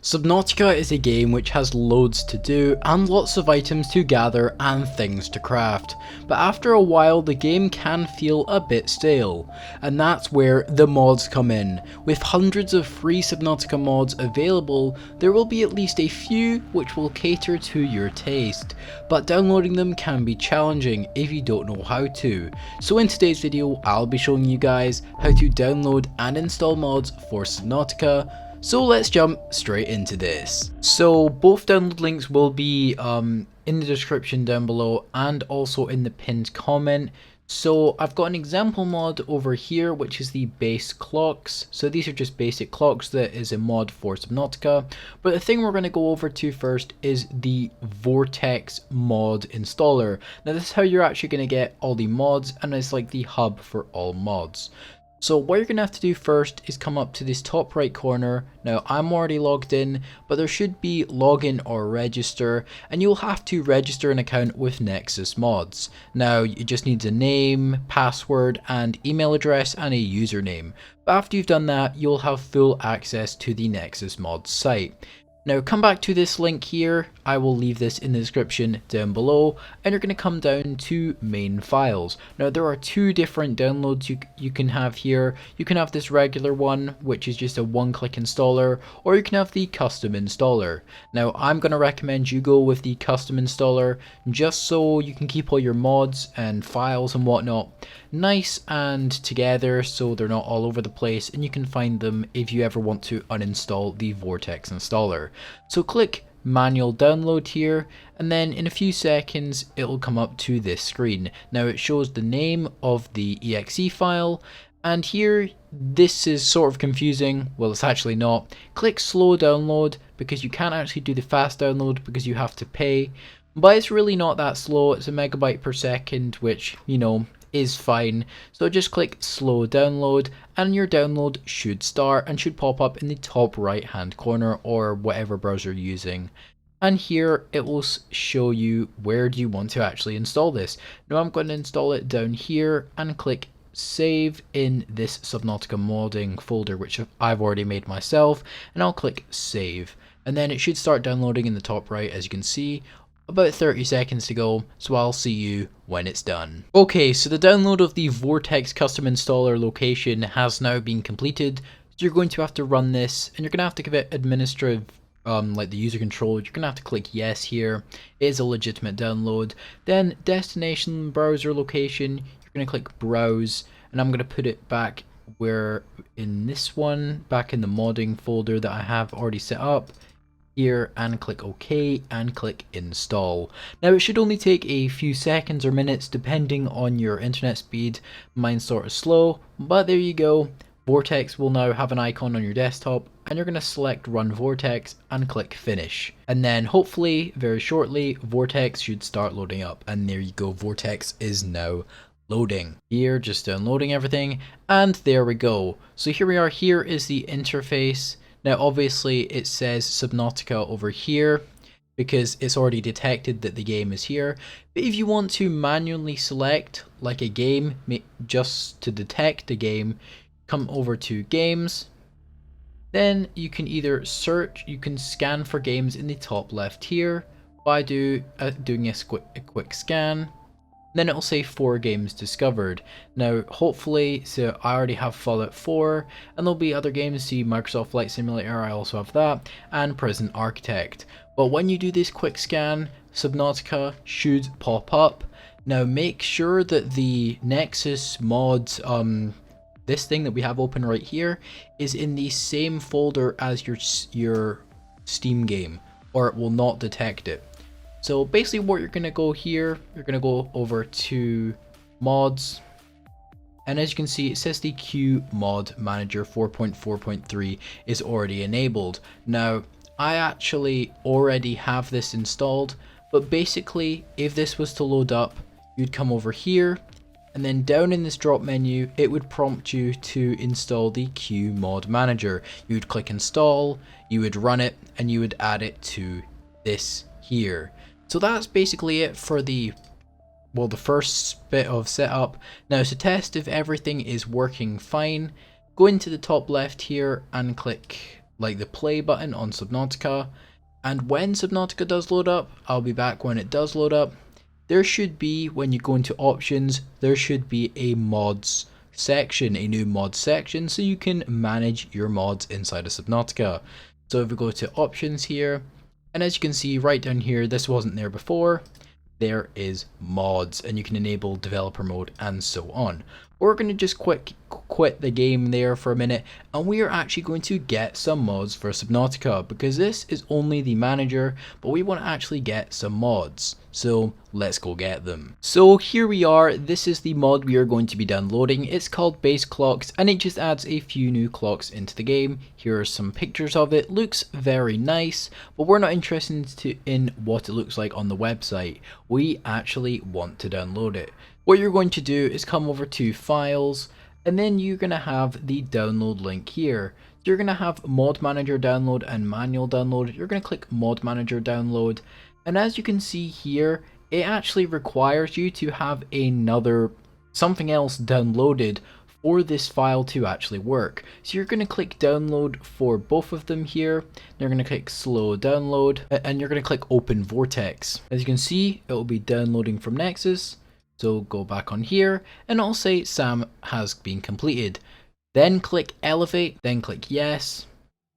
Subnautica is a game which has loads to do and lots of items to gather and things to craft, but after a while the game can feel a bit stale, and that's where the mods come in. With hundreds of free Subnautica mods available, there will be at least a few which will cater to your taste, but downloading them can be challenging if you don't know how to. So in today's video I'll be showing you guys how to download and install mods for Subnautica. So let's jump straight into this. So both download links will be in the description down below and also in the pinned comment. So I've got an example mod over here which is the base clocks. So these are just basic clocks that is a mod for Subnautica. But the thing we're going to go over to first is the Vortex Mod Installer. Now this is how you're actually going to get all the mods, and it's like the hub for all mods. So what you're going to have to do first is come up to this top right corner. Now I'm already logged in, but there should be login or register, and you'll have to register an account with Nexus Mods. Now it just needs a name, password and email address and a username. But after you've done that, you'll have full access to the Nexus Mods site. Now come back to this link here, I will leave this in the description down below, and you're going to come down to main files. Now there are two different downloads you can have here. You can have this regular one which is just a one-click installer, or you can have the custom installer. Now I'm going to recommend you go with the custom installer just so you can keep all your mods and files and whatnot nice and together so they're not all over the place, and you can find them if you ever want to uninstall the Vortex installer. So click manual download here, and then in a few seconds it'll come up to this screen. Now it shows the name of the exe file, and here this is sort of confusing. Well, it's actually not. Click slow download because you can't actually do the fast download because you have to pay, but it's really not that slow. It's a megabyte per second, which, you know, is fine. So just click slow download and your download should start and should pop up in the top right hand corner or whatever browser you're using. And here it will show you where do you want to actually install this. Now I'm going to install it down here and click save in this Subnautica modding folder which I've already made myself, and I'll click save, and then it should start downloading in the top right as you can see. About 30 seconds to go, so I'll see you when it's done. Okay, so the download of the Vortex custom installer location has now been completed. So you're going to have to run this, and you're going to have to give it administrative, like the user control. You're going to have to click yes here. It is a legitimate download. Then destination browser location, you're going to click browse, and I'm going to put it back where in this one, back in the modding folder that I have already set up. Here, and click OK and click install. Now it should only take a few seconds or minutes depending on your internet speed. Mine's sort of slow, but there you go. Vortex will now have an icon on your desktop, and you're going to select run Vortex and click finish, and then hopefully very shortly Vortex should start loading up, and there you go, Vortex is now loading. Here, just downloading everything, and there we go. So here we are. Here is the interface. Now obviously it says Subnautica over here because it's already detected that the game is here, but if you want to manually select like a game just to detect a game, come over to games, then you can either search, you can scan for games in the top left here by doing a quick scan. Then it'll say 4 games discovered. Now hopefully, so I already have Fallout 4, and there'll be other games. See Microsoft Flight Simulator, I also have that, and Prison Architect. But when you do this quick scan, Subnautica should pop up. Now make sure that the Nexus Mods, this thing that we have open right here, is in the same folder as your Steam game, or it will not detect it. So basically what you're going to go here, you're going to go over to mods, and as you can see it says the Q mod manager 4.4.3 is already enabled. Now I actually already have this installed, but basically if this was to load up, you'd come over here, and then down in this drop menu it would prompt you to install the Q mod manager. You would click install, you would run it, and you would add it to this here. So that's basically it for the first bit of setup. Now to test if everything is working fine, go into the top left here and click like the play button on Subnautica, and when Subnautica does load up, I'll be back when it does load up, there should be, when you go into options, there should be a mods section, a new mods section, so you can manage your mods inside of Subnautica. So if we go to options here, and as you can see right down here, this wasn't there before, there is mods, and you can enable developer mode and so on. We're going to just quit the game there for a minute, and we are actually going to get some mods for Subnautica, because this is only the manager, but we want to actually get some mods. So let's go get them. So here we are, this is the mod we are going to be downloading. It's called Base Clocks, and it just adds a few new clocks into the game. Here are some pictures of it. Looks very nice, but we're not interested in what it looks like on the website. We actually want to download it. What you're going to do is come over to Files, and then you're going to have the download link here. You're going to have Mod Manager download and Manual download. You're going to click Mod Manager download, and as you can see here, it actually requires you to have something else downloaded for this file to actually work. So you're going to click download for both of them here. You're going to click slow download, and you're going to click open Vortex. As you can see, it will be downloading from Nexus. So go back on here, and I'll say SAM has been completed. Then click elevate, then click yes,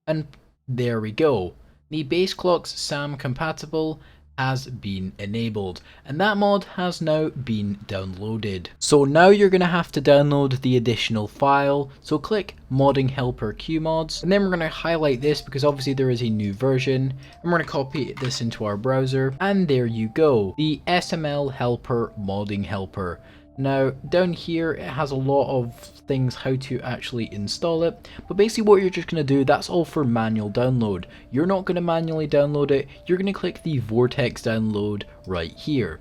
and there we go. The base clocks SAM compatible has been enabled, and that mod has now been downloaded. So now you're going to have to download the additional file, so click modding helper qmods, and then we're going to highlight this because obviously there is a new version, and we're going to copy this into our browser, and there you go, the SML helper modding helper. Now down here it has a lot of things how to actually install it, but basically what you're just going to do, that's all for manual download. You're not going to manually download it, you're going to click the Vortex download right here.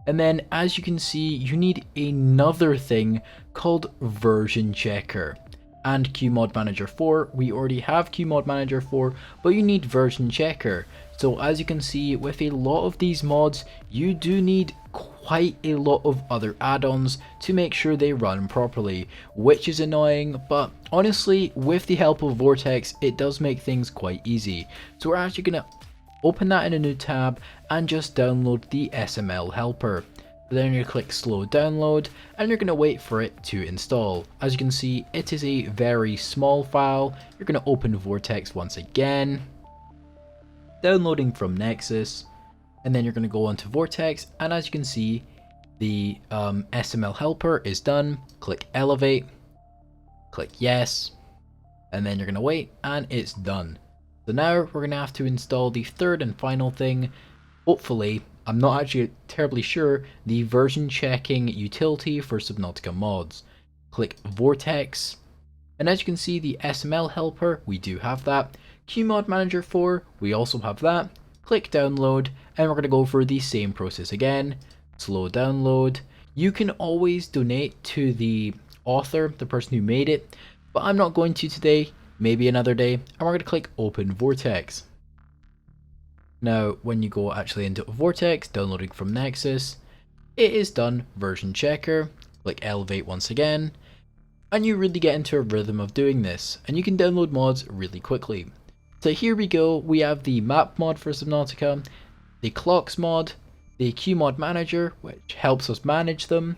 And then as you can see, you need another thing called version checker and QMod Manager 4. We already have QMod Manager 4, but you need version checker. So as you can see, with a lot of these mods, you do need quite a lot of other add-ons to make sure they run properly, which is annoying, but honestly, with the help of Vortex, it does make things quite easy. So we're actually going to open that in a new tab and just download the SML helper. Then you click slow download, and you're going to wait for it to install. As you can see, it is a very small file. You're going to open Vortex once again, downloading from Nexus, and then you're going to go onto Vortex, and as you can see, the SML helper is done. Click elevate, click yes, and then you're going to wait, and it's done. So now we're going to have to install the third and final thing, hopefully. I'm not actually terribly sure, the version checking utility for Subnautica mods. Click Vortex, and as you can see, the SML helper, we do have that. QMod Manager 4, we also have that. Click download, and we're going to go for the same process again. Slow download. You can always donate to the author, the person who made it, but I'm not going to today, maybe another day, and we're going to click open Vortex. Now, when you go actually into Vortex, downloading from Nexus, it is done. Version checker, click elevate once again, and you really get into a rhythm of doing this, and you can download mods really quickly. So here we go, we have the map mod for Subnautica, the clocks mod, the QMod manager, which helps us manage them,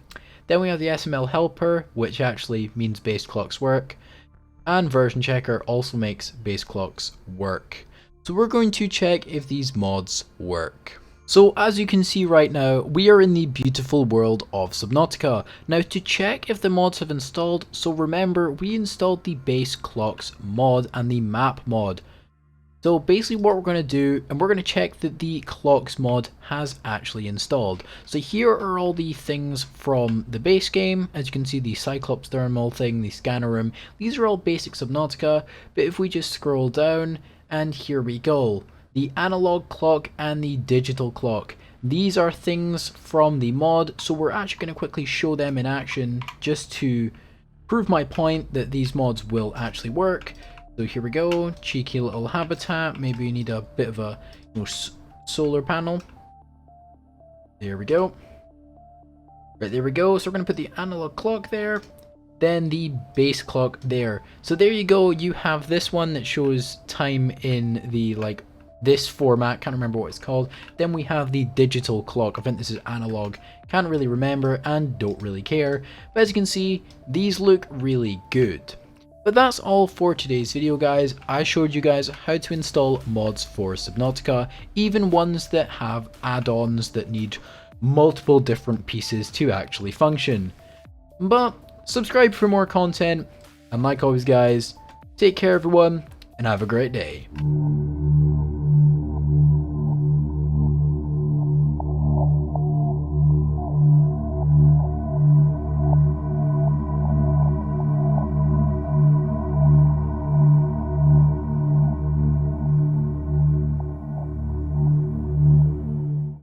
then we have the SML helper, which actually means base clocks work, and version checker also makes base clocks work. So we're going to check if these mods work. So as you can see right now, we are in the beautiful world of Subnautica. Now to check if the mods have installed, so remember we installed the base clocks mod and the map mod. So basically what we're going to do, and we're going to check that the clocks mod has actually installed. So here are all the things from the base game. As you can see, the Cyclops thermal thing, the scanner room, these are all basic Subnautica, but if we just scroll down, and here we go, the analog clock and the digital clock. These are things from the mod, so we're actually going to quickly show them in action just to prove my point that these mods will actually work. So here we go, cheeky little habitat, maybe you need a bit of a solar panel. There we go. Right, there we go, so we're going to put the analog clock there. then the base clock there. So there you go, you have this one that shows time in the this format, can't remember what it's called. Then we have the digital clock, I think this is analog, can't really remember and don't really care. But as you can see, these look really good. But that's all for today's video, guys. I showed you guys how to install mods for Subnautica, even ones that have add-ons that need multiple different pieces to actually function. But subscribe for more content, and like always guys, take care everyone, and have a great day.